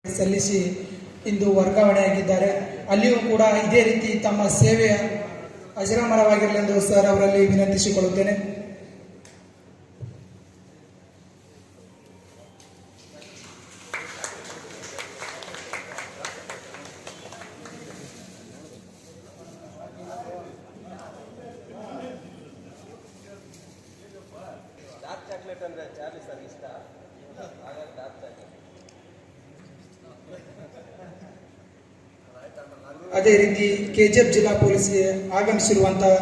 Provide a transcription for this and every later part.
ಸಲ್ಲಿಸಿ ಇಂದು ವರ್ಗಾವಣೆಯಾಗಿದ್ದಾರೆ. ಅಲ್ಲಿಯೂ ಕೂಡ ಇದೇ ರೀತಿ ತಮ್ಮ ಸೇವೆಯ ಅಜರಾಮರವಾಗಿರಲೆಂದು ಸರ್ ಅವರಲ್ಲಿ ವಿನಂತಿಸಿಕೊಳ್ಳುತ್ತೇನೆ. ಅದೇ ರೀತಿ ಕೆಜಿಎಫ್ ಜಿಲ್ಲಾ ಪೊಲೀಸ್ಗೆ ಆಗಮಿಸಿರುವಂತಹ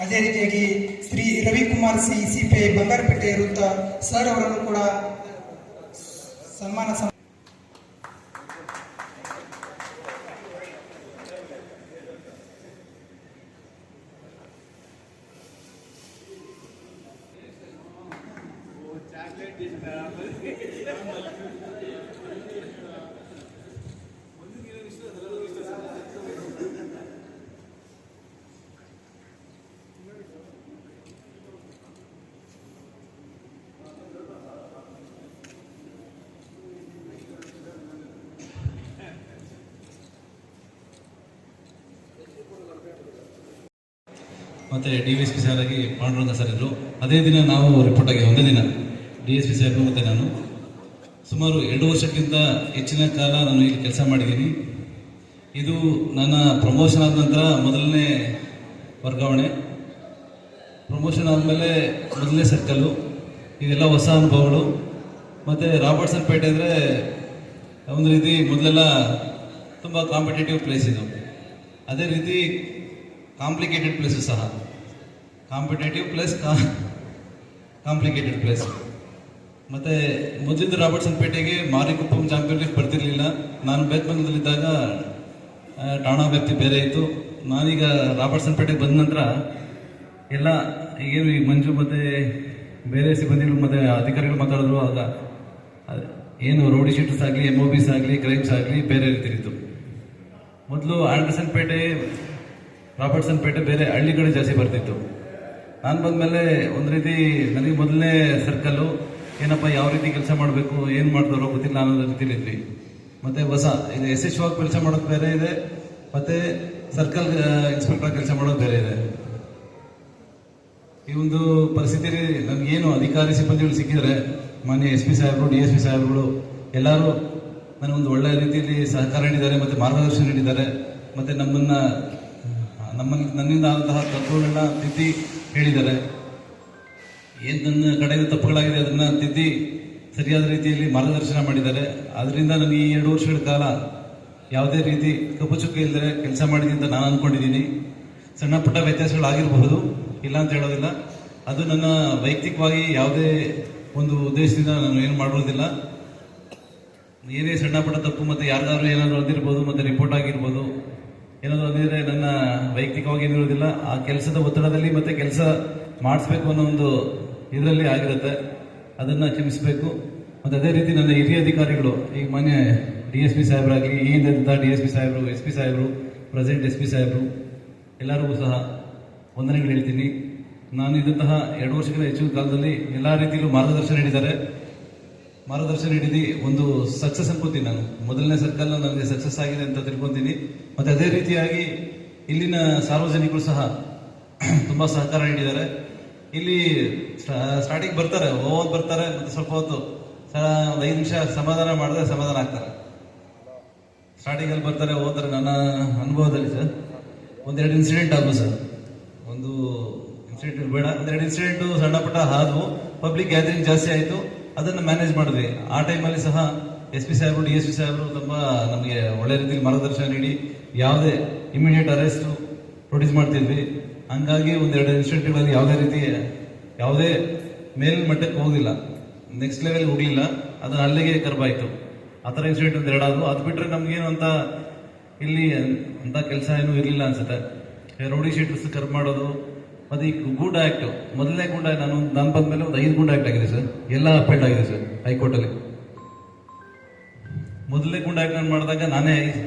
ಅದೇ ರೀತಿಯಾಗಿ ಶ್ರೀ ರವಿಕುಮಾರ್ ಸಿಪಿಐ ಬಂಗಾರಪೇಟೆ ಇರುತ್ತ ಸರ್ ಅವರನ್ನು ಕೂಡ ಸನ್ಮಾನ ಮತ್ತು DSP ಸರ್ ಆಗಿ ಪಾಂಡುರಂಗ ಸರ್ ಇದ್ದರು. ಅದೇ ದಿನ ನಾವು ರಿಪೋರ್ಟ್ ಆಗಿ ಒಂದೇ ದಿನ DSP ಸಾಹೇಬರು ಮತ್ತು ನಾನು ಸುಮಾರು 2 ವರ್ಷಕ್ಕಿಂತ ಹೆಚ್ಚಿನ ಕಾಲ ನಾನು ಇಲ್ಲಿ ಕೆಲಸ ಮಾಡಿದ್ದೀನಿ. ಇದು ನನ್ನ ಪ್ರಮೋಷನ್ ಆದ ನಂತರ ಮೊದಲನೇ ವರ್ಗಾವಣೆ. ಪ್ರಮೋಷನ್ ಆದಮೇಲೆ ಮೊದಲನೇ ಸರ್ಕಲ್ಲು. ಇದೆಲ್ಲ ಹೊಸ ಅನುಭವಗಳು. ಮತ್ತು ರಾಬರ್ಟ್ಸನ್ ಪೇಟೆ ಅಂದರೆ ಒಂದು ರೀತಿ ಮೊದಲೆಲ್ಲ ತುಂಬ ಕಾಂಪಿಟೇಟಿವ್ ಪ್ಲೇಸ್ ಇದು. ಅದೇ ರೀತಿ ಕಾಂಪ್ಲಿಕೇಟೆಡ್ ಪ್ಲೇಸು ಸಹ. Competitive place complicated place. ಮತ್ತು ಮೊದಲಿಂದ ರಾಬರ್ಟ್ಸನ್ ಪೇಟೆಗೆ ಮಾರಿಕುಪ್ಪಂ ಚಾಂಪಿಯನ್ ಲೀಗ್ ಬರ್ತಿರ್ಲಿಲ್ಲ. ನಾನು ಬೇತ್ಮಂಗಲದಲ್ಲಿದ್ದಾಗ ಠಾಣಾ ವ್ಯಾಪ್ತಿ ಬೇರೆ ಇತ್ತು. ನಾನೀಗ ರಾಬರ್ಟ್ಸನ್ ಪೇಟೆಗೆ ಬಂದ ನಂತರ ಎಲ್ಲ ಏನು ಈ ಮಂಜು ಮತ್ತು ಬೇರೆ ಸಿಬ್ಬಂದಿಗಳು ಮತ್ತು ಅಧಿಕಾರಿಗಳು ಮಾತಾಡಿದ್ರು. ಆಗ ಏನು ರೌಡಿ ಶೀಟರ್ಸ್ ಆಗಲಿ, MOBs ಆಗಲಿ, ಕ್ರೈಮ್ಸ್ ಆಗಲಿ ಬೇರೆ ರೀತಿ ಇತ್ತು. ಮೊದಲು ಆಂಡರ್ಸನ್ ಪೇಟೆ, ರಾಬರ್ಟ್ಸನ್ ಪೇಟೆ ಬೇರೆ ಹಳ್ಳಿ ಕಡೆ ಜಾಸ್ತಿ ಬರ್ತಿತ್ತು. ನಾನು ಬಂದಮೇಲೆ ಒಂದು ರೀತಿ ನನಗೆ ಮೊದಲನೇ ಸರ್ಕಲ್ಲು ಏನಪ್ಪ ಯಾವ ರೀತಿ ಕೆಲಸ ಮಾಡಬೇಕು, ಏನು ಮಾಡ್ತಾರೋ ಗೊತ್ತಿಲ್ಲ ಅನ್ನೋ ರೀತಿಲಿದ್ವಿ. ಮತ್ತು ಹೊಸ ಇದು ಯಶಸ್ವಿಯಾಗಿ ಕೆಲಸ ಮಾಡೋದು ಬೇರೆ ಇದೆ, ಮತ್ತು ಸರ್ಕಲ್ ಇನ್ಸ್ಪೆಕ್ಟರ್ ಕೆಲಸ ಮಾಡೋದು ಬೇರೆ ಇದೆ. ಈ ಒಂದು ಪರಿಸ್ಥಿತಿಯಲ್ಲಿ ನನಗೇನು ಅಧಿಕಾರಿ ಸಿಬ್ಬಂದಿಗಳು ಸಿಕ್ಕಿದರೆ ಮಾನ್ಯ SP ಸಾಹೇಬರು, DSP ಸಾಹೇಬರುಗಳು ಎಲ್ಲರೂ ನನಗೊಂದು ಒಳ್ಳೆಯ ರೀತಿಯಲ್ಲಿ ಸಹಕಾರ ನೀಡಿದ್ದಾರೆ ಮತ್ತು ಮಾರ್ಗದರ್ಶನ ನೀಡಿದ್ದಾರೆ. ಮತ್ತು ನನ್ನಿಂದ ಆದಂತಹ ತಪ್ಪುಗಳನ್ನ ತಿದ್ದಿ ಹೇಳಿದ್ದಾರೆ. ಏನು ನನ್ನ ಕಡೆಯಿಂದ ತಪ್ಪುಗಳಾಗಿದೆ ಅದನ್ನು ತಿದ್ದಿ ಸರಿಯಾದ ರೀತಿಯಲ್ಲಿ ಮಾರ್ಗದರ್ಶನ ಮಾಡಿದ್ದಾರೆ. ಅದರಿಂದ ನನಗೆ ಈ 2 ವರ್ಷಗಳ ಕಾಲ ಯಾವುದೇ ರೀತಿ ಕಪ್ಪು ಚುಕ್ಕೆ ಇಲ್ಲದೆ ಕೆಲಸ ಮಾಡಿದ್ದೀನಿ ಅಂತ ನಾನು ಅಂದ್ಕೊಂಡಿದ್ದೀನಿ. ಸಣ್ಣ ಪುಟ್ಟ ವ್ಯತ್ಯಾಸಗಳಾಗಿರಬಹುದು, ಇಲ್ಲ ಅಂತ ಹೇಳೋದಿಲ್ಲ. ಅದು ನನ್ನ ವೈಯಕ್ತಿಕವಾಗಿ ಯಾವುದೇ ಒಂದು ಉದ್ದೇಶದಿಂದ ನಾನು ಏನು ಮಾಡಿರೋದಿಲ್ಲ. ಏನೇ ಸಣ್ಣ ಪುಟ್ಟ ತಪ್ಪು ಮತ್ತು ಯಾರಿಗಾದ್ರೂ ಏನಾದರೂ ಅಂದಿರ್ಬೋದು, ಮತ್ತು ರಿಪೋರ್ಟ್ ಆಗಿರ್ಬೋದು, ಏನಾದರೂ ಅಂದಿದ್ರೆ ನನ್ನ ವೈಯಕ್ತಿಕವಾಗಿ ಏನಿರೋದಿಲ್ಲ. ಆ ಕೆಲಸದ ಒತ್ತಡದಲ್ಲಿ ಮತ್ತು ಕೆಲಸ ಮಾಡಿಸ್ಬೇಕು ಅನ್ನೋ ಒಂದು ಇದರಲ್ಲಿ ಆಗಿರುತ್ತೆ. ಅದನ್ನು ಕ್ಷಮಿಸಬೇಕು. ಮತ್ತು ಅದೇ ರೀತಿ ನನ್ನ ಹಿರಿಯ ಅಧಿಕಾರಿಗಳು, ಈಗ ಮಾನ್ಯ DSP ಸಾಹೇಬರಾಗಲಿ, ಈ ಹಿಂದೆ DSP ಸಾಹೇಬರು, SP ಸಾಹೇಬರು, ಪ್ರೆಸಿಡೆಂಟ್ SP ಸಾಹೇಬರು ಎಲ್ಲರಿಗೂ ಸಹ ವಂದನೆಗಳು ಹೇಳ್ತೀನಿ. ನಾನು ಇದ್ದಂತಹ 2 ವರ್ಷಗಳ ಹೆಚ್ಚಿನ ಕಾಲದಲ್ಲಿ ಎಲ್ಲ ರೀತಿಯಲ್ಲೂ ಮಾರ್ಗದರ್ಶನ ನೀಡಿದ್ದು ಒಂದು ಸಕ್ಸಸ್ ಅನ್ಕೋತೀನಿ. ನಾನು ಮೊದಲನೇ ಸರ್ಕಲ್ ನನಗೆ ಸಕ್ಸಸ್ ಆಗಿದೆ ಅಂತ ತಿಳ್ಕೊತೀನಿ. ಮತ್ತು ಅದೇ ರೀತಿಯಾಗಿ ಇಲ್ಲಿನ ಸಾರ್ವಜನಿಕರು ಸಹ ತುಂಬ ಸಹಕಾರ ನೀಡಿದ್ದಾರೆ. ಇಲ್ಲಿ ಸ್ಟಾರ್ಟಿಂಗ್ ಬರ್ತಾರೆ ಮತ್ತು ಸ್ವಲ್ಪ ಹೊತ್ತು ಒಂದು 5 ನಿಮಿಷ ಸಮಾಧಾನ ಮಾಡಿದ್ರೆ ಸಮಾಧಾನ ಆಗ್ತಾರೆ. ಸ್ಟಾರ್ಟಿಂಗಲ್ಲಿ ಬರ್ತಾರೆ, ಹೋಗ್ತಾರೆ. ನನ್ನ ಅನುಭವದಲ್ಲಿ ಸರ್ 1-2 ಇನ್ಸಿಡೆಂಟ್ ಆದವು ಸರ್. ಒಂದು ಇನ್ಸಿಡೆಂಟ್ ಬೇಡ, 1-2 ಇನ್ಸಿಡೆಂಟು ಸಣ್ಣ ಪುಟ್ಟ ಆದವು. ಪಬ್ಲಿಕ್ ಗ್ಯಾದರಿಂಗ್ ಜಾಸ್ತಿ ಆಯಿತು, ಅದನ್ನು ಮ್ಯಾನೇಜ್ ಮಾಡಿದ್ವಿ. ಆ ಟೈಮಲ್ಲಿ ಸಹ SP ಸಾಹೇಬರು, DSP ಸಾಹೇಬರು ತುಂಬ ನಮಗೆ ಒಳ್ಳೆ ರೀತಿಯಲ್ಲಿ ಮಾರ್ಗದರ್ಶನ ನೀಡಿ ಯಾವುದೇ ಇಮಿಡಿಯೇಟ್ ಅರೆಸ್ಟು ಪ್ರೊಡ್ಯೂಸ್ ಮಾಡ್ತಿದ್ವಿ. ಹಂಗಾಗಿ 1-2 ಇನ್ಸಿಡೆಂಟ್ಗಳಲ್ಲಿ ಯಾವುದೇ ಮೇಲ್ಮಟ್ಟಕ್ಕೆ ಹೋಗಿಲ್ಲ, ನೆಕ್ಸ್ಟ್ ಲೆವೆಲ್ ಹೋಗಲಿಲ್ಲ. ಅದನ್ನು ಅಲ್ಲಿಗೆ ಕರ್ಬಾಯಿತು. ಆ ಥರ ಇನ್ಸಿಡೆಂಟ್ 1-2 ಆದವು. ಅದು ಬಿಟ್ಟರೆ ನಮಗೇನು ಅಂತ ಇಲ್ಲಿ ಅಂಥ ಕೆಲಸ ಏನೂ ಇರಲಿಲ್ಲ ಅನ್ಸುತ್ತೆ. ರೌಡಿ ಶೀಟರ್ಸ್ ಕರ್ಬ್ ಮಾಡೋದು, ಮತ್ತು ಈ ಗೂಂಡ ಆ್ಯಕ್ಟ್, ಮೊದಲನೇ ಗೂಂಡ ನಾನು ಬಂದ ಮೇಲೆ ಒಂದು 5 ಗೂಂಡ ಆ್ಯಕ್ಟ್ ಆಗಿದೆ ಸರ್. ಎಲ್ಲ ಅಪೇಲ್ ಆಗಿದೆ ಸರ್ ಹೈಕೋರ್ಟಲ್ಲಿ. ಮೊದಲನೇ ಗುಂಡಾಕ್ರಮಣ ಮಾಡಿದಾಗ ನಾನೇ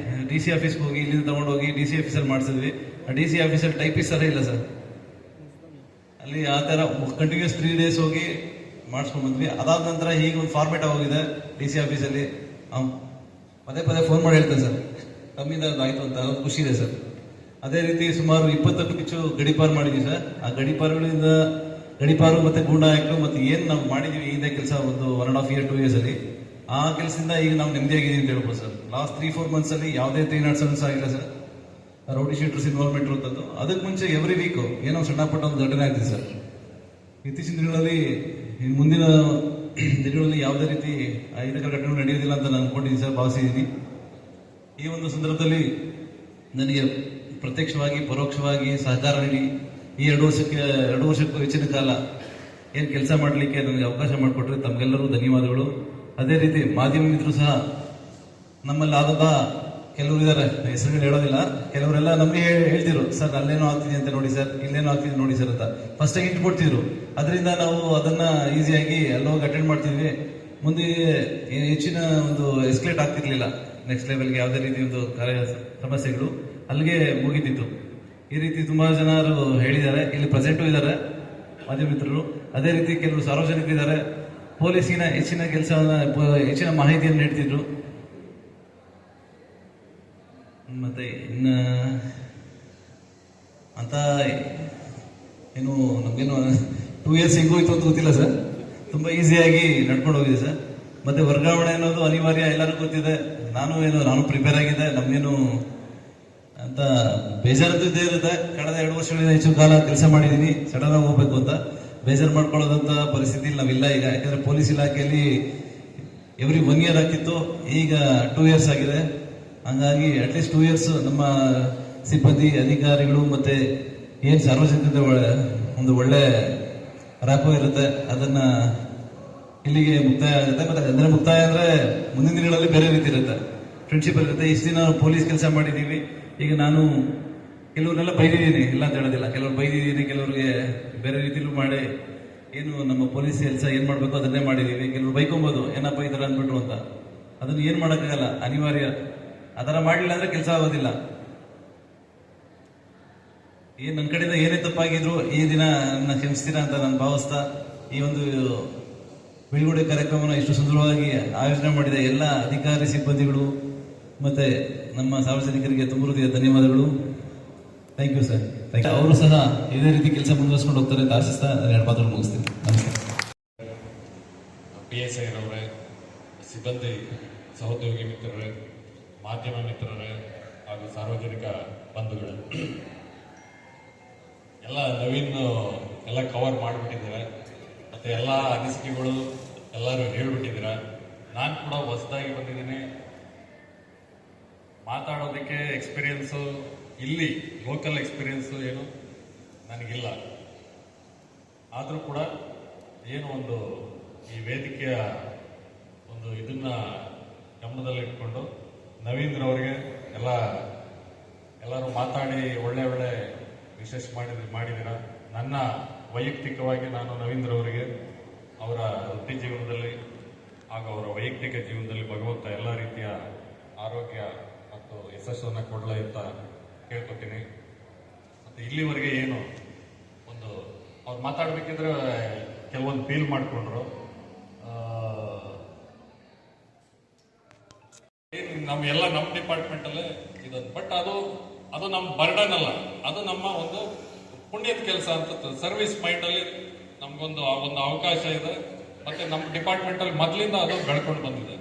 ಡಿ ಸಿ ಆಫೀಸ್ಗೆ ಹೋಗಿ ಇಲ್ಲಿಂದ ತಗೊಂಡೋಗಿ ಡಿ ಸಿ ಆಫೀಸಲ್ಲಿ ಮಾಡಿಸಿದ್ವಿ. ಆ ಡಿ ಸಿ ಆಫೀಸಲ್ಲಿ ಟೈಪಿಸ್ಟರೇ ಇಲ್ಲ ಸರ್. ಅಲ್ಲಿ ಆ ಥರ ಕಂಟಿನ್ಯೂಸ್ 3 days ಹೋಗಿ ಮಾಡಿಸ್ಕೊಂಡು ಬಂದ್ವಿ. ಅದಾದ ನಂತರ ಈಗ ಒಂದು ಫಾರ್ಮೇಟ್ ಆಗೋಗಿದೆ ಡಿ ಸಿ ಆಫೀಸಲ್ಲಿ. ಪದೇ ಪದೇ ಫೋನ್ ಮಾಡಿ ಹೇಳ್ತೇನೆ ಸರ್, ತಮ್ಮಿಂದ ಆಯಿತು ಅಂತ, ಅದೊಂದು ಖುಷಿ ಇದೆ ಸರ್. ಅದೇ ರೀತಿ ಸುಮಾರು 20ಕ್ಕೂ ಹೆಚ್ಚು ಗಡಿಪಾರು ಮಾಡಿದ್ವಿ ಸರ್. ಆ ಗಡಿಪಾರು ಮತ್ತೆ ಗೂಂಡಾ ಆ್ಯಕ್ಟು ಮತ್ತೆ ಏನು ನಾವು ಮಾಡಿದ್ದೀವಿ ಹಿಂದೆ ಕೆಲಸ ಒಂದು 1.5 year 2 years ಅಲ್ಲಿ, ಆ ಕೆಲಸದಿಂದ ಈಗ ನಾವು ನೆಮ್ಮದಿಯಾಗಿದ್ದೀವಿ ಅಂತ ಹೇಳ್ಬೋದು ಸರ್. ಲಾಸ್ಟ್ 3-4 months ಅಲ್ಲಿ ಯಾವುದೇ 3 ನಾಟ್ಸನ್ಸ್ ಆಗಿಲ್ಲ ಸರ್. ರೌಡಿ ಶೀಟರ್ಸ್ ಇನ್ವಾಲ್ವ್ಮೆಂಟ್ ಇರುವಂಥದ್ದು. ಅದಕ್ಕೆ ಮುಂಚೆ ಎವ್ರಿ ವೀಕ್ ಏನೋ ಸಣ್ಣ ಪುಟ್ಟ ಒಂದು ಘಟನೆ ಆಗ್ತಿದೆ ಸರ್. ಇತ್ತೀಚಿನ ದಿನಗಳಲ್ಲಿ ಮುಂದಿನ ದಿನಗಳಲ್ಲಿ ಯಾವುದೇ ರೀತಿ ಅಹಿತಕರ ಘಟನೆ ನಡೆಯೋದಿಲ್ಲ ಅಂತ ನಾನು ಅನ್ಕೊಂಡಿದ್ದೀನಿ ಸರ್, ಭಾವಿಸಿದ್ದೀನಿ. ಈ ಒಂದು ಸಂದರ್ಭದಲ್ಲಿ ನನಗೆ ಪ್ರತ್ಯಕ್ಷವಾಗಿ ಪರೋಕ್ಷವಾಗಿ ಸಹಕಾರ ನೀಡಿ ಈ 2 ವರ್ಷಕ್ಕೂ ಹೆಚ್ಚಿನ ಕಾಲ ಏನು ಕೆಲಸ ಮಾಡಲಿಕ್ಕೆ ನನಗೆ ಅವಕಾಶ ಮಾಡಿಕೊಟ್ರೆ ತಮಗೆಲ್ಲರೂ ಧನ್ಯವಾದಗಳು. ಅದೇ ರೀತಿ ಮಾಧ್ಯಮ ಮಿತ್ರರು ಸಹ ನಮ್ಮಲ್ಲಿ ಆದಂತಹ ಕೆಲವರು ಇದ್ದಾರೆ, ಹೆಸರುಗಳು ಹೇಳೋದಿಲ್ಲ, ಕೆಲವರೆಲ್ಲ ನಮಗೆ ಹೇಳ್ತಿದ್ರು ಸರ್ ಅಲ್ಲೇನೋ ಆಗ್ತಿದೆ ಅಂತ ನೋಡಿ ಸರ್, ಇಲ್ಲೇನೋ ಆಗ್ತಿದೆ ನೋಡಿ ಸರ್ ಅಂತ ಫಸ್ಟಾಗಿ ಇಂಟು ಕೊಡ್ತಿದ್ರು. ಅದರಿಂದ ನಾವು ಅದನ್ನ ಈಸಿಯಾಗಿ ಅಲ್ಲೋಗಿ ಅಟೆಂಡ್ ಮಾಡ್ತಿದ್ವಿ. ಮುಂದೆ ಹೆಚ್ಚಿನ ಒಂದು ಎಸ್ಕಲೇಟ್ ಆಗ್ತಿರ್ಲಿಲ್ಲ ನೆಕ್ಸ್ಟ್ ಲೆವೆಲ್ಗೆ, ಯಾವುದೇ ರೀತಿ ಒಂದು ಸಮಸ್ಯೆಗಳು ಅಲ್ಲಿಗೆ ಮುಗಿದಿತ್ತು. ಈ ರೀತಿ ತುಂಬಾ ಜನರು ಹೇಳಿದ್ದಾರೆ, ಇಲ್ಲಿ ಪ್ರೆಸೆಂಟು ಇದ್ದಾರೆ ಮಾಧ್ಯಮ ಮಿತ್ರರು. ಅದೇ ರೀತಿ ಕೆಲವರು ಸಾರ್ವಜನಿಕರು ಇದ್ದಾರೆ, ಪೊಲೀಸಿನ ಹೆಚ್ಚಿನ ಕೆಲಸವನ್ನ ಹೆಚ್ಚಿನ ಮಾಹಿತಿಯನ್ನು ನೀಡ್ತಿದ್ರು. ಮತ್ತೆ ಇನ್ನ ಅಂತ ಏನು ನಮ್ಗೇನು 2 years ಹೆಂಗೋಯ್ತು ಅಂತ ಗೊತ್ತಿಲ್ಲ ಸರ್. ತುಂಬಾ ಈಸಿಯಾಗಿ ನಡ್ಕೊಂಡು ಹೋಗಿದೆ ಸರ್. ಮತ್ತೆ ವರ್ಗಾವಣೆ ಅನ್ನೋದು ಅನಿವಾರ್ಯ, ಎಲ್ಲರಿಗೂ ಗೊತ್ತಿದೆ. ನಾನು ಪ್ರಿಪೇರ್ ಆಗಿದ್ದೆ, ನಮ್ಗೇನು ಅಂತ ಬೇಜಾರದ್ದು ಇದ್ದೇ ಇರುತ್ತೆ. ಕಳೆದ 2 ವರ್ಷಗಳಿಂದ ಹೆಚ್ಚು ಕಾಲ ಕೆಲಸ ಮಾಡಿದ್ದೀನಿ, ಸಡನ್ ಆಗಿ ಹೋಗ್ಬೇಕು ಅಂತ ಬೇಜಾರು ಮಾಡ್ಕೊಳ್ಳೋದಂತ ಪರಿಸ್ಥಿತಿ ನಾವಿಲ್ಲ ಈಗ. ಯಾಕಂದ್ರೆ ಪೊಲೀಸ್ ಇಲಾಖೆಯಲ್ಲಿ ಎವ್ರಿ 1 year ಆಗ್ತಿತ್ತು, ಈಗ 2 years ಆಗಿದೆ. ಹಂಗಾಗಿ ಅಟ್ಲೀಸ್ಟ್ 2 years ನಮ್ಮ ಸಿಬ್ಬಂದಿ ಅಧಿಕಾರಿಗಳು ಮತ್ತೆ ಏನ್ ಸಾರ್ವಜನಿಕತೆ ಒಂದು ಒಳ್ಳೆ ರಾಪೋ ಇರುತ್ತೆ, ಅದನ್ನ ಇಲ್ಲಿಗೆ ಮುಕ್ತಾಯ ಆಗುತ್ತೆ. ಮತ್ತೆ ಅಂದ್ರೆ ಮುಕ್ತಾಯ ಅಂದ್ರೆ ಮುಂದಿನ ದಿನಗಳಲ್ಲಿ ಬೇರೆ ರೀತಿ ಇರುತ್ತೆ, ಫ್ರೆಂಡ್ಶಿಪ್ ಇರುತ್ತೆ. ಇಷ್ಟು ದಿನ ಪೊಲೀಸ್ ಕೆಲಸ ಮಾಡಿದ್ದೀವಿ, ಈಗ ನಾನು ಕೆಲವ್ರನ್ನೆಲ್ಲ ಬೈದಿದ್ದೀನಿ, ಇಲ್ಲ ಅಂತ ಹೇಳೋದಿಲ್ಲ, ಕೆಲವ್ರು ಬೈದಿದ್ದೀನಿ, ಕೆಲವ್ರಿಗೆ ಬೇರೆ ರೀತಿಲೂ ಮಾಡಿ ಏನು ನಮ್ಮ ಪೊಲೀಸ್ ಕೆಲಸ ಏನ್ ಮಾಡ್ಬೇಕು ಅದನ್ನೇ ಮಾಡಿದೀವಿ. ಕೆಲವ್ರು ಬೈಕೊಬೋದು ಏನಪ್ಪ ಈ ತರ ಅಂದ್ಬಿಟ್ರು ಅಂತ, ಅದನ್ನ ಏನ್ ಮಾಡೋಕ್ಕಾಗಲ್ಲ, ಅನಿವಾರ್ಯ. ಅದರ ಮಾಡಲಿಲ್ಲ ಅಂದ್ರೆ ಕೆಲಸ ಆಗೋದಿಲ್ಲ. ನನ್ನ ಕಡೆಯಿಂದ ಏನೇ ತಪ್ಪಾಗಿದ್ರು ಈ ದಿನ ನನ್ನ ಕ್ಷಮಿಸ್ತೀರಾ ಅಂತ ನಾನು ಭಾವಿಸ್ತಾ, ಈ ಒಂದು ಬೀಳ್ಕೊಡೆ ಕಾರ್ಯಕ್ರಮವನ್ನು ಇಷ್ಟು ಸುಂದರವಾಗಿ ಆಯೋಜನೆ ಮಾಡಿದ ಎಲ್ಲ ಅಧಿಕಾರಿ ಸಿಬ್ಬಂದಿಗಳು ಮತ್ತೆ ನಮ್ಮ ಸಾರ್ವಜನಿಕರಿಗೆ ತುಂಬ ಹೃದಯ ಧನ್ಯವಾದಗಳು. Thank you sir. ಅವರು ಸಹ ಇದೇ ರೀತಿ ಕೆಲಸ ಮುಂದುವರಿಸ್ಕೊಂಡು ಹೋಗ್ತಾರೆ ಅಂತ ಆಶಿಸ್ತಾ ನಾನು 2 ಮಾತುಗಳು ಮುಗಿಸ್ತೀನಿ. ನಮಸ್ಕಾರ. PSI ರವರೇ, ಸಿಬ್ಬಂದಿ ಸಹೋದ್ಯೋಗಿ ಮಿತ್ರರೇ, ಮಾಧ್ಯಮ ಮಿತ್ರರೇ ಹಾಗೂ ಸಾರ್ವಜನಿಕ ಬಂಧುಗಳು, ಎಲ್ಲ ನವೀನ್ ಎಲ್ಲ ಕವರ್ ಮಾಡಿಬಿಟ್ಟಿದ್ದಾರೆ. ಮತ್ತು ಎಲ್ಲ ಅನಿಸಿಕೆಗಳು ಎಲ್ಲರೂ ಹೇಳ್ಬಿಟ್ಟಿದ್ದೀರ. ನಾನು ಕೂಡ ಹೊಸದಾಗಿ ಬಂದಿದ್ದೀನಿ, ಮಾತಾಡೋದಕ್ಕೆ ಎಕ್ಸ್ಪೀರಿಯನ್ಸು ಇಲ್ಲಿ ಲೋಕಲ್ ಎಕ್ಸ್ಪೀರಿಯನ್ಸು ಏನು ನನಗಿಲ್ಲ. ಆದರೂ ಕೂಡ ಏನು ಒಂದು ಈ ವೇದಿಕೆಯ ಒಂದು ಇದನ್ನ ಗಮನದಲ್ಲಿಟ್ಕೊಂಡು ನವೀನ್ರವರಿಗೆ ಎಲ್ಲರೂ ಮಾತಾಡಿ ಒಳ್ಳೆ ವಿಶೇಷ ಮಾಡಿದ್ದೀರ. ನನ್ನ ವೈಯಕ್ತಿಕವಾಗಿ ನಾನು ನವೀನ್ರವರಿಗೆ ಅವರ ವೃತ್ತಿ ಜೀವನದಲ್ಲಿ ಹಾಗೂ ಅವರ ವೈಯಕ್ತಿಕ ಜೀವನದಲ್ಲಿ ಭಗವಂತ ಎಲ್ಲ ರೀತಿಯ ಆರೋಗ್ಯ ಮತ್ತು ಯಶಸ್ಸನ್ನು ಕೊಡಲಿ ಅಂತ ಕೇಳ್ಕೊತೀನಿ. ಮತ್ತು ಇಲ್ಲಿವರೆಗೆ ಏನು ಒಂದು ಅವ್ರು ಮಾತಾಡಬೇಕಿದ್ರೆ ಕೆಲವೊಂದು ಫೀಲ್ ಮಾಡಿಕೊಂಡ್ರು. ನಮ್ಮ ಡಿಪಾರ್ಟ್ಮೆಂಟಲ್ಲೇ ಇದೊಂದು, ಬಟ್ ಅದು ನಮ್ಮ ಬರ್ಡನ್ ಅಲ್ಲ, ಅದು ನಮ್ಮ ಒಂದು ಪುಣ್ಯದ ಕೆಲಸ ಅಂತ ಸರ್ವಿಸ್ ಮೈಂಡಲ್ಲಿ ನಮಗೊಂದು ಅವಕಾಶ ಇದೆ. ಮತ್ತೆ ನಮ್ಮ ಡಿಪಾರ್ಟ್ಮೆಂಟಲ್ಲಿ ಮೊದಲಿಂದ ಅದು ಬೆಳ್ಕೊಂಡು ಬಂದಿದೆ.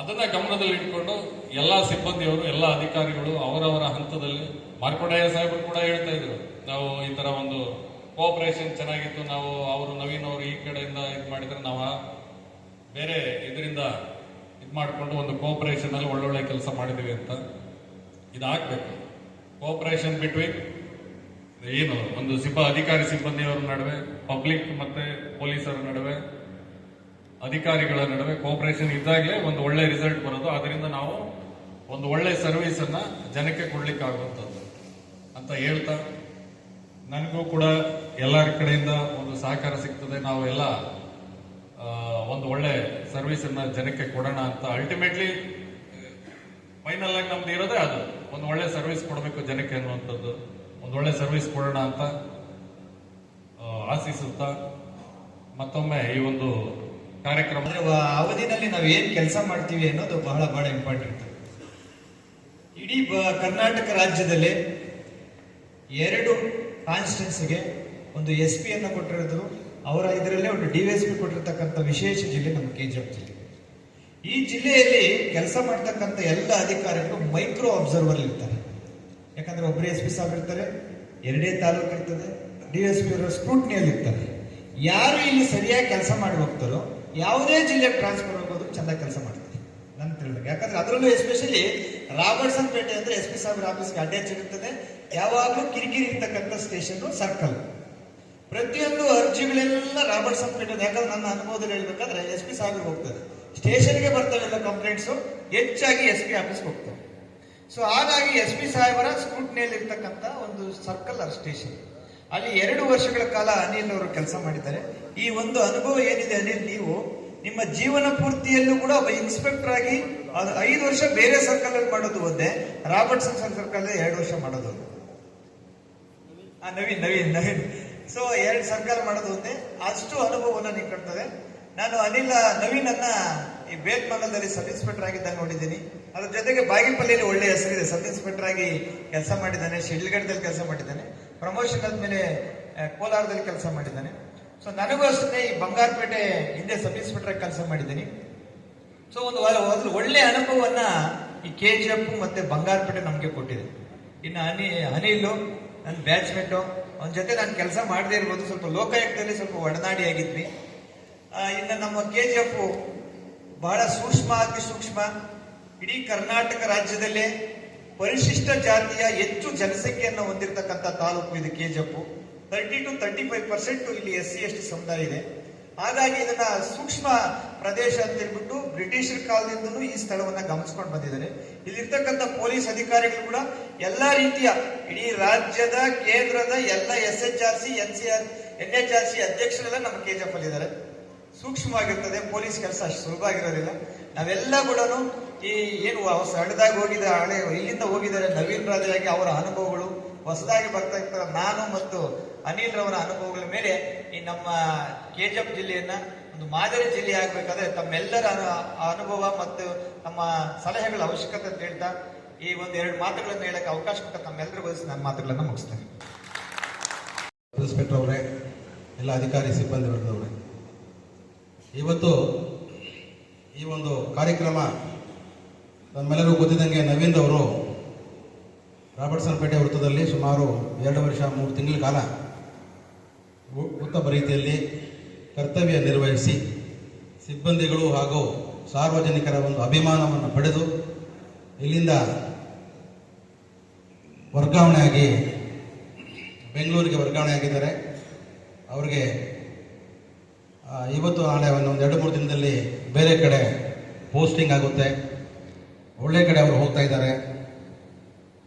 ಅದನ್ನ ಗಮನದಲ್ಲಿ ಇಟ್ಕೊಂಡು ಎಲ್ಲ ಸಿಬ್ಬಂದಿಯವರು, ಎಲ್ಲ ಅಧಿಕಾರಿಗಳು ಅವರವರ ಹಂತದಲ್ಲಿ, ಮಾರ್ಕೊಂಡಯ್ಯ ಸಾಹೇಬರು ಕೂಡ ಹೇಳ್ತಾ ಇದ್ರು, ನಾವು ಈ ತರ ಒಂದು ಕೋಆಪರೇಷನ್ ಚೆನ್ನಾಗಿತ್ತು, ನಾವು ಅವರು ನವೀನ್ ಅವರು ಈ ಕಡೆಯಿಂದ ಇದು ಮಾಡಿದ್ರೆ ನಾವು ಬೇರೆ ಇದರಿಂದ ಇದು ಮಾಡಿಕೊಂಡು ಒಂದು ಕೋಆಪರೇಷನ್ ಅಲ್ಲಿ ಒಳ್ಳೊಳ್ಳೆ ಕೆಲಸ ಮಾಡಿದೀವಿ ಅಂತ. ಇದಾಗಬೇಕು ಕೋಆಪರೇಷನ್ ಬಿಟ್ವೀನ್ ಏನು ಒಂದು ಅಧಿಕಾರಿ ಸಿಬ್ಬಂದಿಯವರ ನಡುವೆ, ಪಬ್ಲಿಕ್ ಮತ್ತೆ ಪೊಲೀಸರ ನಡುವೆ, ಅಧಿಕಾರಿಗಳ ನಡುವೆ ಕೋಆಪರೇಷನ್ ಇದ್ದಾಗಲೇ ಒಂದು ಒಳ್ಳೆ ರಿಸಲ್ಟ್ ಬರೋದು. ಅದರಿಂದ ನಾವು ಒಂದು ಒಳ್ಳೆ ಸರ್ವಿಸ್ ಅನ್ನ ಜನಕ್ಕೆ ಕೊಡ್ಲಿಕ್ಕೆ ಆಗುವಂಥದ್ದು ಅಂತ ಹೇಳ್ತಾ, ನನಗೂ ಕೂಡ ಎಲ್ಲರ ಕಡೆಯಿಂದ ಒಂದು ಸಹಕಾರ ಸಿಗ್ತದೆ. ನಾವು ಎಲ್ಲ ಒಂದು ಒಳ್ಳೆ ಸರ್ವಿಸ್ ಅನ್ನ ಜನಕ್ಕೆ ಕೊಡೋಣ ಅಂತ. ಅಲ್ಟಿಮೇಟ್ಲಿ ಫೈನಲ್ ಆಗಿ ನಮ್ದು ಇರೋದೇ ಅದು, ಒಂದು ಒಳ್ಳೆ ಸರ್ವಿಸ್ ಕೊಡಬೇಕು ಜನಕ್ಕೆ ಅನ್ನುವಂಥದ್ದು, ಒಂದು ಒಳ್ಳೆ ಸರ್ವಿಸ್ ಕೊಡೋಣ ಅಂತ ಆಶಿಸುತ್ತಾ ಮತ್ತೊಮ್ಮೆ ಈ ಒಂದು ಕಾರ್ಯಕ್ರಮ ಅವಧಿನಲ್ಲಿ ನಾವು ಏನ್ ಕೆಲಸ ಮಾಡ್ತೀವಿ ಅನ್ನೋದು ಬಹಳ ಬಹಳ ಇಂಪಾರ್ಟೆಂಟ್. ಇಡೀ ಕರ್ನಾಟಕ ರಾಜ್ಯದಲ್ಲಿ 2 ಕಾನ್ಸ್ಟಿಟ್ಯೂನ್ಸಿಗೆ ಒಂದು SP ಅನ್ನು ಕೊಟ್ಟಿರೋದು, ಅವರ ಇದರಲ್ಲೇ ಒಂದು DSP ಕೊಟ್ಟಿರ್ತಕ್ಕಂಥ ವಿಶೇಷ ಜಿಲ್ಲೆ ನಮ್ಮ KGF ಜಿಲ್ಲೆ. ಈ ಜಿಲ್ಲೆಯಲ್ಲಿ ಕೆಲಸ ಮಾಡ್ತಕ್ಕಂಥ ಎಲ್ಲ ಅಧಿಕಾರಿಗಳು ಮೈಕ್ರೋ ಅಬ್ಸರ್ವರ್ ಇರ್ತಾರೆ. ಯಾಕಂದ್ರೆ ಒಬ್ಬರು SP ಸಾಹೇಬ್ ಇರ್ತಾರೆ, 2 ತಾಲೂಕು ಇರ್ತದೆ, DSP ಅವರು ಸ್ಕ್ರೂಟ್ನಿಯಲ್ಲಿ ಇರ್ತಾರೆ. ಯಾರು ಇಲ್ಲಿ ಸರಿಯಾಗಿ ಕೆಲಸ ಮಾಡಿ ಹೋಗ್ತಾರೋ ಯಾವುದೇ ಜಿಲ್ಲೆಗೆ ಟ್ರಾನ್ಸ್ಫರ್ ಹೋಗೋದು ಚೆಂದ ಕೆಲಸ ಮಾಡ್ತಾರೆ ನನ್ನ ತಿಳಿದಾಗ. ಯಾಕಂದ್ರೆ ಅದರಲ್ಲೂ ಎಸ್ಪೆಷಲಿ ರಾಬರ್ಟ್ಸನ್ ಪೇಟೆ ಅಂದ್ರೆ SP ಸಾಹೇಬ್ರ ಆಫೀಸ್ಗೆ ಅಟ್ಯಾಚ್ ಇರ್ತದೆ. ಯಾವಾಗಲೂ ಕಿರಿಕಿರಿ ಇರ್ತಕ್ಕಂಥ ಸ್ಟೇಷನ್ ಸರ್ಕಲ್. ಪ್ರತಿಯೊಂದು ಅರ್ಜಿಗಳೆಲ್ಲ ರಾಬರ್ಟ್ಸನ್ ಪೇಟೆ. ಯಾಕಂದ್ರೆ ನನ್ನ ಅನುಭವದಲ್ಲಿ ಹೇಳ್ಬೇಕಾದ್ರೆ SP ಸಾಹೇಬ್ರಿಗೆ ಹೋಗ್ತದೆ, ಸ್ಟೇಷನ್ಗೆ ಬರ್ತಾವೆಲ್ಲ ಕಂಪ್ಲೇಂಟ್ಸು ಹೆಚ್ಚಾಗಿ SP ಆಫೀಸ್ಗೆ ಹೋಗ್ತವೆ. ಸೊ ಹಾಗಾಗಿ SP ಸಾಹೇಬರ ಸ್ಕ್ರೂಟ್ನಿಯಲ್ಲಿ ಇರ್ತಕ್ಕಂಥ ಒಂದು ಸರ್ಕಲ್ ಸ್ಟೇಷನ್. ಅಲ್ಲಿ 2 ವರ್ಷಗಳ ಕಾಲ ಅನಿಲ್ ಅವರು ಕೆಲಸ ಮಾಡಿದ್ದಾರೆ. ಈ ಒಂದು ಅನುಭವ ಏನಿದೆ ಅನಿಲ್, ನೀವು ನಿಮ್ಮ ಜೀವನ ಪೂರ್ತಿಯಲ್ಲೂ ಕೂಡ ಒಬ್ಬ ಇನ್ಸ್ಪೆಕ್ಟರ್ ಆಗಿ 5 ವರ್ಷ ಬೇರೆ ಸರ್ಕಲ್ ಅಲ್ಲಿ ಮಾಡೋದು ಒಂದೇ, ರಾಬರ್ಟ್ಸನ್ ಸರ್ಕಲ್ 2 ವರ್ಷ ಮಾಡೋದು ನವೀನ್ ಸೊ 2 ಸರ್ಕಲ್ ಮಾಡೋದು ಒಂದೇ. ಅಷ್ಟು ಅನುಭವವನ್ನು ನೀವು ಕಟ್ತದೆ. ನಾನು ನವೀನನ್ನ ಈ ಬೇತ್ಮಂಗಲದಲ್ಲಿ ಸಬ್ ಇನ್ಸ್ಪೆಕ್ಟರ್ ಆಗಿದ್ದಾಗ ನೋಡಿದ್ದೀನಿ. ಅದ್ರ ಜೊತೆಗೆ ಬಾಗಿಪಲ್ಲಿಯಲ್ಲಿ ಒಳ್ಳೆ ಹೆಸರಿದೆ, ಸಬ್ ಇನ್ಸ್ಪೆಕ್ಟರ್ ಆಗಿ ಕೆಲಸ ಮಾಡಿದ್ದಾನೆ, ಶಿಡ್ಲಘಟ್ಟದಲ್ಲಿ ಕೆಲಸ ಮಾಡಿದ್ದಾನೆ, ಪ್ರಮೋಷನ್ ಆದ್ಮೇಲೆ ಕೋಲಾರದಲ್ಲಿ ಕೆಲಸ ಮಾಡಿದ್ದಾನೆ. ಸೊ ನನಗೂ ಅಷ್ಟೇ ಈ ಬಂಗಾರಪೇಟೆ ಹಿಂದೆ ಸಬ್ ಇನ್ಸ್ಪೆಕ್ಟರ್ ಆಗಿ ಕೆಲಸ ಮಾಡಿದ್ದೀನಿ. ಸೊ ಒಂದು ಒಳ್ಳೆ ಅನುಭವವನ್ನ ಈ KGF ಮತ್ತೆ ಬಂಗಾರಪೇಟೆ ನಮಗೆ ಕೊಟ್ಟಿದೆ. ಇನ್ನು ಅನಿಲ್ ನನ್ನ ಬ್ಯಾಚ್ಮೆಂಟು, ಅವನ ಜೊತೆ ನಾನು ಕೆಲಸ ಮಾಡದೇ ಇರ್ಬೋದು, ಸ್ವಲ್ಪ ಲೋಕಾಯುಕ್ತದಲ್ಲಿ ಸ್ವಲ್ಪ ಒಡನಾಡಿ ಆಗಿದ್ವಿ. ಇನ್ನು ನಮ್ಮ KGF ಬಹಳ ಅತಿ ಸೂಕ್ಷ್ಮ. ಇಡೀ ಕರ್ನಾಟಕ ರಾಜ್ಯದಲ್ಲೇ ಪರಿಶಿಷ್ಟ ಜಾತಿಯ ಹೆಚ್ಚು ಜನಸಂಖ್ಯೆಯನ್ನು ಹೊಂದಿರತಕ್ಕಂಥ ತಾಲೂಕು ಇದು KGF. 30 to 35% ಇಲ್ಲಿ SC/ST ಸಮುದಾಯ ಇದೆ. ಹಾಗಾಗಿ ಇದನ್ನ ಸೂಕ್ಷ್ಮ ಪ್ರದೇಶ ಅಂತ ಹೇಳ್ಬಿಟ್ಟು ಬ್ರಿಟಿಷರ ಕಾಲದಿಂದಲೂ ಈ ಸ್ಥಳವನ್ನ ಗಮನಿಸ್ಕೊಂಡು ಬಂದಿದ್ದಾರೆ. ಇಲ್ಲಿರ್ತಕ್ಕಂಥ ಪೊಲೀಸ್ ಅಧಿಕಾರಿಗಳು ಕೂಡ ಎಲ್ಲಾ ರೀತಿಯ ಇಡೀ ರಾಜ್ಯದ ಕೇಂದ್ರದ ಎಲ್ಲ SHRC NHRC ಅಧ್ಯಕ್ಷರೆಲ್ಲ ನಮ್ಮ KGF ಅಲ್ಲಿ ಇದ್ದಾರೆ. ಸೂಕ್ಷ್ಮವಾಗಿರ್ತದೆ, ಪೊಲೀಸ್ ಕೆಲಸ ಅಷ್ಟು ಸುಲಭ ಆಗಿರೋದಿಲ್ಲ. ನಾವೆಲ್ಲ ಕೂಡ ಈ ಏನು ಸಣ್ಣದಾಗಿ ಇಲ್ಲಿಂದ ಹೋಗಿದ್ದಾರೆ ನವೀನ್ ರಾಜಾಗಿ ಅವರ ಅನುಭವಗಳು, ಹೊಸದಾಗಿ ಬರ್ತಾ ಇರ್ತಾರೆ ನಾನು ಮತ್ತು ಅನಿಲ್ ರವರ ಅನುಭವಗಳ ಮೇಲೆ ಈ ನಮ್ಮ KGF ಜಿಲ್ಲೆಯನ್ನ ಒಂದು ಮಾದರಿ ಜಿಲ್ಲೆ ಆಗ್ಬೇಕಾದ್ರೆ ತಮ್ಮೆಲ್ಲರ ಅನುಭವ ಮತ್ತು ನಮ್ಮ ಸಲಹೆಗಳ ಅವಶ್ಯಕತೆ ಅಂತ ಹೇಳ್ತಾ ಈ ಒಂದು 2 ಮಾತುಗಳನ್ನು ಹೇಳಕ್ಕೆ ಅವಕಾಶ ಕೊಟ್ಟ ತಮ್ಮೆಲ್ಲರಿಗೂ ವಹಿಸಿ ನನ್ನ ಮಾತುಗಳನ್ನು ಮುಗಿಸ್ತೇನೆ. ಇನ್ಸ್ಪೆಕ್ಟರ್ ಅವರೇ, ಎಲ್ಲ ಅಧಿಕಾರಿ ಸಿಬ್ಬಂದಿ ವರ್ಗದವರೇ, ಇವತ್ತು ಈ ಒಂದು ಕಾರ್ಯಕ್ರಮ ನಮ್ಮೆಲ್ಲರಿಗೂ ಗೊತ್ತಿದ್ದಂಗೆ ನವೀನ್ ಅವರು ರಾಬರ್ಟ್ಸನ್ ಪೇಟೆ ವೃತ್ತದಲ್ಲಿ ಸುಮಾರು 2 ವರ್ಷ 3 ತಿಂಗಳ ಕಾಲ ಉತ್ತಮ ರೀತಿಯಲ್ಲಿ ಕರ್ತವ್ಯ ನಿರ್ವಹಿಸಿ ಸಿಬ್ಬಂದಿಗಳು ಹಾಗೂ ಸಾರ್ವಜನಿಕರ ಒಂದು ಅಭಿಮಾನವನ್ನು ಪಡೆದು ಇಲ್ಲಿಂದ ವರ್ಗಾವಣೆಯಾಗಿ ಬೆಂಗಳೂರಿಗೆ ವರ್ಗಾವಣೆಯಾಗಿದ್ದಾರೆ. ಅವರಿಗೆ ಇವತ್ತು ನಾಳೆ ಒಂದು 2-3 ದಿನದಲ್ಲಿ ಬೇರೆ ಕಡೆ ಪೋಸ್ಟಿಂಗ್ ಆಗುತ್ತೆ. ಒಳ್ಳೆ ಕಡೆ ಅವರು ಹೋಗ್ತಾ ಇದ್ದಾರೆ.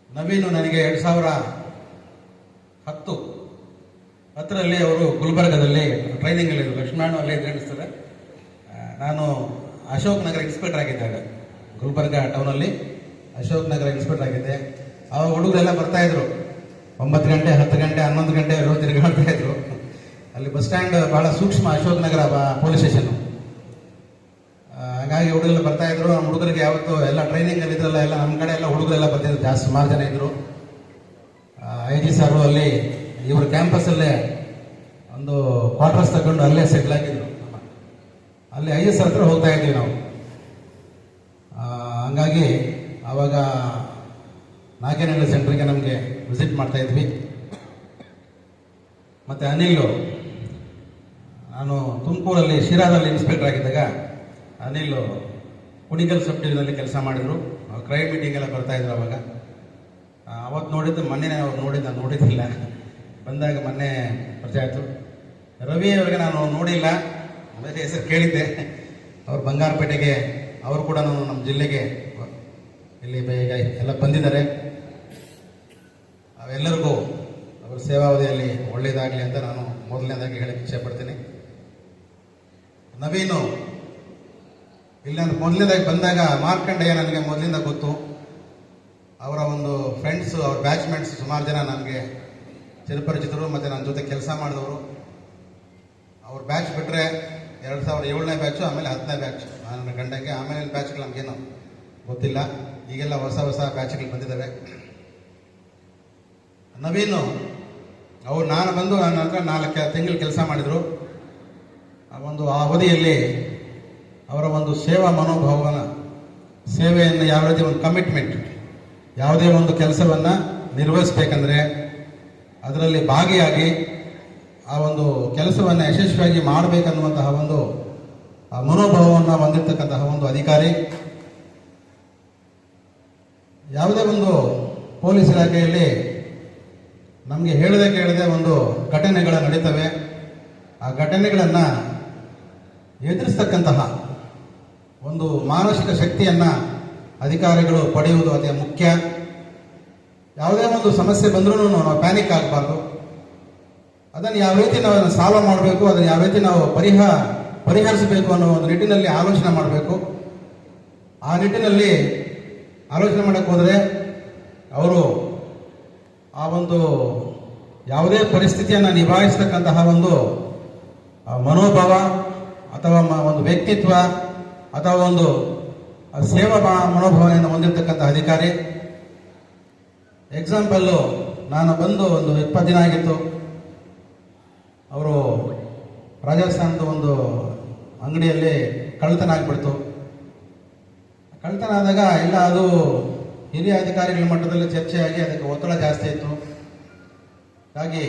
ನವೀನು ನನಗೆ 2010ರಲ್ಲಿ ಅವರು ಗುಲ್ಬರ್ಗದಲ್ಲಿ ಟ್ರೈನಿಂಗ್ ಅಲ್ಲಿ ಲಕ್ಷ್ಮಣ ಅಲ್ಲೇ ನಡೆಸ್ತಾರೆ. ನಾನು ಅಶೋಕ್ ನಗರ ಇನ್ಸ್ಪೆಕ್ಟರ್ ಆಗಿದ್ದಾಗ ಗುಲ್ಬರ್ಗ ಟೌನಲ್ಲಿ ಅಶೋಕ್ ನಗರ ಇನ್ಸ್ಪೆಕ್ಟರ್ ಆಗಿದ್ದೆ. ಅವಾಗ ಹುಡುಗರೆಲ್ಲ ಬರ್ತಾ ಇದ್ರು, 9 ಗಂಟೆ 10 ಗಂಟೆ 11 ಗಂಟೆ ರೋಜ್ ತಿರುಗಾಡ್ತಾ ಇದ್ರು. ಅಲ್ಲಿ ಬಸ್ ಸ್ಟ್ಯಾಂಡ್ ಬಹಳ ಸೂಕ್ಷ್ಮ, ಅಶೋಕ್ ನಗರ ಪೊಲೀಸ್ ಸ್ಟೇಷನ್. ಹಾಗಾಗಿ ಹುಡುಗರೆಲ್ಲ ಬರ್ತಾ ಇದ್ರು. ನಮ್ಮ ಹುಡುಗರಿಗೆ ಯಾವತ್ತು ಎಲ್ಲ ಟ್ರೈನಿಂಗ್ ಅಲ್ಲಿ ಇದ್ರಲ್ಲ, ಎಲ್ಲ ನಮ್ಮ ಕಡೆ ಎಲ್ಲ ಹುಡುಗರೆಲ್ಲ ಬರ್ತಿದ್ರು, ಜಾಸ್ತಿ ಸುಮಾರು ಜನ ಇದ್ರು. IG ಸಾರು ಅಲ್ಲಿ ಇವರು ಕ್ಯಾಂಪಸ್ ಅಲ್ಲೇ ಒಂದು ಕ್ವಾರ್ಟರ್ಸ್ ತಗೊಂಡು ಅಲ್ಲೇ ಸೆಟ್ಲ್ ಆಗಿದ್ರು. ಅಲ್ಲಿ IS ಹತ್ರ ಹೋಗ್ತಾ ಇದ್ವಿ ನಾವು. ಹಂಗಾಗಿ ಆವಾಗ ನಾಗೇನಹಳ್ಳಿ ಸೆಂಟ್ರಿಗೆ ನಮಗೆ ವಿಸಿಟ್ ಮಾಡ್ತಾ ಇದ್ವಿ. ಮತ್ತೆ ಅನಿಲ್, ನಾನು ತುಮಕೂರಲ್ಲಿ ಶಿರಾದಲ್ಲಿ ಇನ್ಸ್ಪೆಕ್ಟರ್ ಆಗಿದ್ದಾಗ ಅನಿಲ್ ಕುಣಿಗಲ್ ಸಬ್ ಡಿವಿಷನಲ್ಲಿ ಕೆಲಸ ಮಾಡಿದ್ರು. ಕ್ರೈಮ್ ಮೀಟಿಂಗ್ ಎಲ್ಲ ಬರ್ತಾ ಇದ್ರು. ಅವಾಗ ಅವತ್ತು ನೋಡಿದ್ದು, ಮೊನ್ನೆ ಅವ್ರು ನಾನು ನೋಡಿದ್ದಿಲ್ಲ, ಬಂದಾಗ ಮೊನ್ನೆ ಪರಿಚಯ ಆಯಿತು. ರವಿ ಅವರಿಗೆ ನಾನು ನೋಡಿಲ್ಲ, ಬೇರೆ ಹೆಸರು ಕೇಳಿದ್ದೆ. ಅವ್ರು ಬಂಗಾರಪೇಟೆಗೆ ಅವರು ಕೂಡ ನಮ್ಮ ಜಿಲ್ಲೆಗೆ ಇಲ್ಲಿ ಎಲ್ಲ ಬಂದಿದ್ದಾರೆ. ಅವೆಲ್ಲರಿಗೂ ಅವರ ಸೇವಾವಧಿಯಲ್ಲಿ ಒಳ್ಳೆಯದಾಗಲಿ ಅಂತ ನಾನು ಮೊದಲನೇದಾಗಿ ಹೇಳಕ್ಕೆ ಇಚ್ಛೆ ಪಡ್ತೀನಿ. ನವೀನು ಇಲ್ಲಿ ನಾನು ಮೊದಲನೇದಾಗಿ ಬಂದಾಗ ಮಾರ್ಕಂಡಯ್ಯ ನನಗೆ ಮೊದಲಿಂದ ಗೊತ್ತು. ಫ್ರೆಂಡ್ಸು ಅವ್ರ ಬ್ಯಾಚ್ಮೇಟ್ಸ್ ಸುಮಾರು ಜನ ನನಗೆ ಚಿರಪರಿಚಿತರು ಮತ್ತು ನನ್ನ ಜೊತೆ ಕೆಲಸ ಮಾಡಿದವರು. ಅವ್ರ ಬ್ಯಾಚ್ ಬಿಟ್ಟರೆ 2007ನೇ ಬ್ಯಾಚು, ಆಮೇಲೆ 10ನೇ ಬ್ಯಾಚ್ ನನ್ನ ಗಂಡಂಗೆ. ಆಮೇಲೆ ಬ್ಯಾಚ್ಗಳು ನಮಗೇನು ಗೊತ್ತಿಲ್ಲ. ಈಗೆಲ್ಲ ಹೊಸ ಹೊಸ ಬ್ಯಾಚ್ಗಳು ಬಂದಿದ್ದಾವೆ. ನವೀನು ಅವ್ರು ನಾನು ಬಂದು ನನ್ನ ಹತ್ರ 4 ತಿಂಗಳು ಕೆಲಸ ಮಾಡಿದರು. ಆ ಅವಧಿಯಲ್ಲಿ ಅವರ ಒಂದು ಸೇವಾ ಮನೋಭಾವನ, ಸೇವೆಯನ್ನು ಯಾವ ರೀತಿ ಒಂದು ಕಮಿಟ್ಮೆಂಟ್, ಯಾವುದೇ ಒಂದು ಕೆಲಸವನ್ನು ನಿರ್ವಹಿಸಬೇಕಂದ್ರೆ ಅದರಲ್ಲಿ ಭಾಗಿಯಾಗಿ ಆ ಒಂದು ಕೆಲಸವನ್ನು ಯಶಸ್ವಿಯಾಗಿ ಮಾಡಬೇಕನ್ನುವಂತಹ ಒಂದು ಆ ಮನೋಭಾವವನ್ನು ಹೊಂದಿರತಕ್ಕಂತಹ ಒಂದು ಅಧಿಕಾರಿ. ಯಾವುದೇ ಒಂದು ಪೊಲೀಸ್ ಇಲಾಖೆಯಲ್ಲಿ ನಮಗೆ ಹೇಳದೆ ಒಂದು ಘಟನೆಗಳು ನಡೀತವೆ. ಆ ಘಟನೆಗಳನ್ನು ಎದುರಿಸ್ತಕ್ಕಂತಹ ಒಂದು ಮಾನಸಿಕ ಶಕ್ತಿಯನ್ನು ಅಧಿಕಾರಿಗಳು ಪಡೆಯುವುದು ಅತಿ ಮುಖ್ಯ. ಯಾವುದೇ ಒಂದು ಸಮಸ್ಯೆ ಬಂದರೂ ನಾವು ಪ್ಯಾನಿಕ್ ಆಗಬಾರ್ದು. ಅದನ್ನು ಯಾವ ರೀತಿ ನಾವು ಸಾಲ್ವ್ ಮಾಡಬೇಕು, ಅದನ್ನು ಯಾವ ರೀತಿ ನಾವು ಪರಿಹರಿಸಬೇಕು ಅನ್ನೋ ಒಂದು ನಿಟ್ಟಿನಲ್ಲಿ ಆಲೋಚನೆ ಮಾಡಬೇಕು. ಆ ನಿಟ್ಟಿನಲ್ಲಿ ಆಲೋಚನೆ ಮಾಡೋಕ್ಕೆ ಹೋದರೆ ಅವರು ಆ ಒಂದು ಯಾವುದೇ ಪರಿಸ್ಥಿತಿಯನ್ನು ನಿಭಾಯಿಸ್ತಕ್ಕಂತಹ ಒಂದು ಮನೋಭಾವ ಅಥವಾ ಒಂದು ವ್ಯಕ್ತಿತ್ವ ಅಥವಾ ಒಂದು ಸೇವಾ ಮನೋಭಾವನೆಯನ್ನು ಹೊಂದಿರತಕ್ಕಂಥ ಅಧಿಕಾರಿ. ಎಕ್ಸಾಂಪಲ್ಲು, ನಾನು ಬಂದು ಒಂದು 20 ದಿನ ಆಗಿತ್ತು. ಅವರು ರಾಜಸ್ಥಾನದ ಒಂದು ಅಂಗಡಿಯಲ್ಲಿ ಕಳ್ಳತನ ಆಗಿಬಿಡ್ತು. ಕಳ್ಳತನ ಆದಾಗ ಇಲ್ಲ, ಅದು ಹಿರಿಯ ಅಧಿಕಾರಿಗಳ ಮಟ್ಟದಲ್ಲಿ ಚರ್ಚೆಯಾಗಿ ಅದಕ್ಕೆ ಒತ್ತಡ ಜಾಸ್ತಿ ಇತ್ತು. ಹಾಗಾಗಿ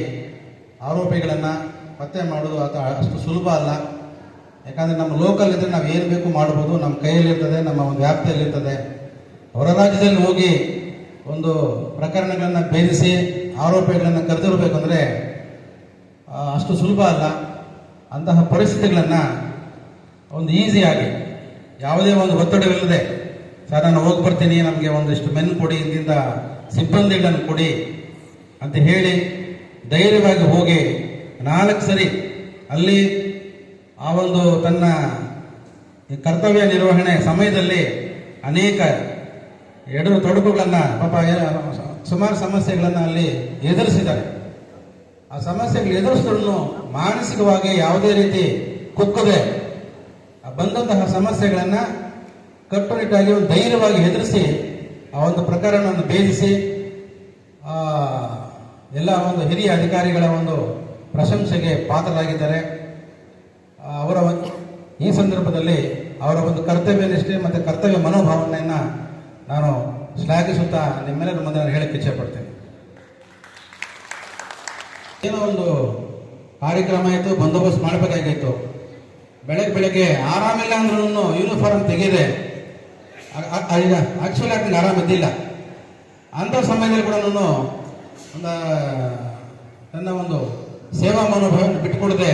ಆರೋಪಿಗಳನ್ನು ಪತ್ತೆ ಮಾಡೋದು ಅಷ್ಟು ಸುಲಭ ಅಲ್ಲ. ಯಾಕಂದರೆ ನಮ್ಮ ಲೋಕಲ್ ಇದ್ದರೆ ನಾವು ಏನು ಬೇಕು ಮಾಡ್ಬೋದು, ನಮ್ಮ ಕೈಯಲ್ಲಿರ್ತದೆ, ನಮ್ಮ ಒಂದು ವ್ಯಾಪ್ತಿಯಲ್ಲಿರ್ತದೆ. ಹೊರ ರಾಜ್ಯದಲ್ಲಿ ಹೋಗಿ ಒಂದು ಪ್ರಕರಣಗಳನ್ನು ಭೇದಿಸಿ ಆರೋಪಿಗಳನ್ನು ಕರೆದಿರಬೇಕಂದ್ರೆ ಅಷ್ಟು ಸುಲಭ ಅಲ್ಲ. ಅಂತಹ ಪರಿಸ್ಥಿತಿಗಳನ್ನು ಒಂದು ಈಸಿಯಾಗಿ, ಯಾವುದೇ ಒಂದು ಒತ್ತಡವಿಲ್ಲದೆ, ಸರ್ ನಾನು ಹೋಗಿ ಬರ್ತೀನಿ, ನಮಗೆ ಒಂದಿಷ್ಟು ಮೆನ್ ಕೊಡಿ, ಇಂದಿಂದ ಸಿಬ್ಬಂದಿಗಳನ್ನು ಕೊಡಿ ಅಂತ ಹೇಳಿ ಧೈರ್ಯವಾಗಿ ಹೋಗಿ 4 ಸರಿ ಅಲ್ಲಿ ಆ ಒಂದು ತನ್ನ ಕರ್ತವ್ಯ ನಿರ್ವಹಣೆ ಸಮಯದಲ್ಲಿ ಅನೇಕ ಎಡರು ತೊಡಕುಗಳನ್ನು, ಪಾಪ ಸುಮಾರು ಸಮಸ್ಯೆಗಳನ್ನು ಅಲ್ಲಿ ಎದುರಿಸಿದ್ದಾರೆ. ಆ ಸಮಸ್ಯೆಗಳು ಎದುರಿಸಿದ್ರು ಮಾನಸಿಕವಾಗಿ ಯಾವುದೇ ರೀತಿ ಕುಕ್ಕದೆ ಬಂದಂತಹ ಸಮಸ್ಯೆಗಳನ್ನು ಕಟ್ಟುನಿಟ್ಟಾಗಿ ಒಂದು ಧೈರ್ಯವಾಗಿ ಎದುರಿಸಿ ಆ ಒಂದು ಪ್ರಕರಣವನ್ನು ಭೇದಿಸಿ ಎಲ್ಲ ಒಂದು ಹಿರಿಯ ಅಧಿಕಾರಿಗಳ ಒಂದು ಪ್ರಶಂಸೆಗೆ ಪಾತ್ರರಾಗಿದ್ದಾರೆ. ಅವರ ಈ ಸಂದರ್ಭದಲ್ಲಿ ಅವರ ಒಂದು ಕರ್ತವ್ಯ ನಿಷ್ಠೆ ಮತ್ತು ಕರ್ತವ್ಯ ಮನೋಭಾವನೆಯನ್ನು ನಾನು ಶ್ಲಾಘಿಸುತ್ತಾ ನಿಮ್ಮೆಲ್ಲರ ಮುಂದೆ ನಾನು ಹೇಳಕ್ಕೆ ಇಚ್ಛೆಪಡ್ತೇನೆ. ಏನೋ ಒಂದು ಕಾರ್ಯಕ್ರಮ ಇತ್ತು, ಬಂದೋಬಸ್ತ್ ಮಾಡಬೇಕಾಗಿತ್ತು. ಬೆಳಗ್ಗೆ ಆರಾಮಿಲ್ಲ ಅಂದ್ರೂ ಯೂನಿಫಾರ್ಮ್ ತೆಗೆದೆ. ಈಗ ಆಕ್ಚುಲಿ ಆತನಿಗೆ ಆರಾಮಿದ್ದಿಲ್ಲ. ಅಂಥ ಸಮಯದಲ್ಲಿ ಕೂಡ ನಾನು ನನ್ನ ಒಂದು ಸೇವಾ ಮನೋಭಾವನೆ ಬಿಟ್ಟುಕೊಡದೆ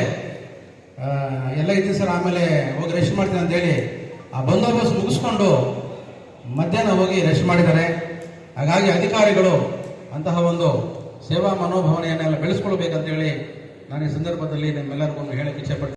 ಎಲ್ಲ ಇತ್ತು ಸರ್, ಆಮೇಲೆ ಹೋಗಿ ರೆಸ್ಟ್ ಮಾಡ್ತೀನಿ ಅಂತೇಳಿ ಆ ಬಂದೋಬಸ್ತ್ ಮುಗಿಸ್ಕೊಂಡು ಮಧ್ಯಾಹ್ನ ಹೋಗಿ ರೆಸ್ಟ್ ಮಾಡಿದ್ದಾರೆ. ಹಾಗಾಗಿ ಅಧಿಕಾರಿಗಳು ಅಂತಹ ಒಂದು ಸೇವಾ ಮನೋಭಾವನೆಯನ್ನೆಲ್ಲ ಬೆಳೆಸ್ಕೊಳ್ಬೇಕಂತೇಳಿ ನಾನು ಈ ಸಂದರ್ಭದಲ್ಲಿ ನಿಮ್ಮೆಲ್ಲರಿಗೂ ಹೇಳಕ್ಕೆ ಇಚ್ಛೆಪಡ್ತೀನಿ.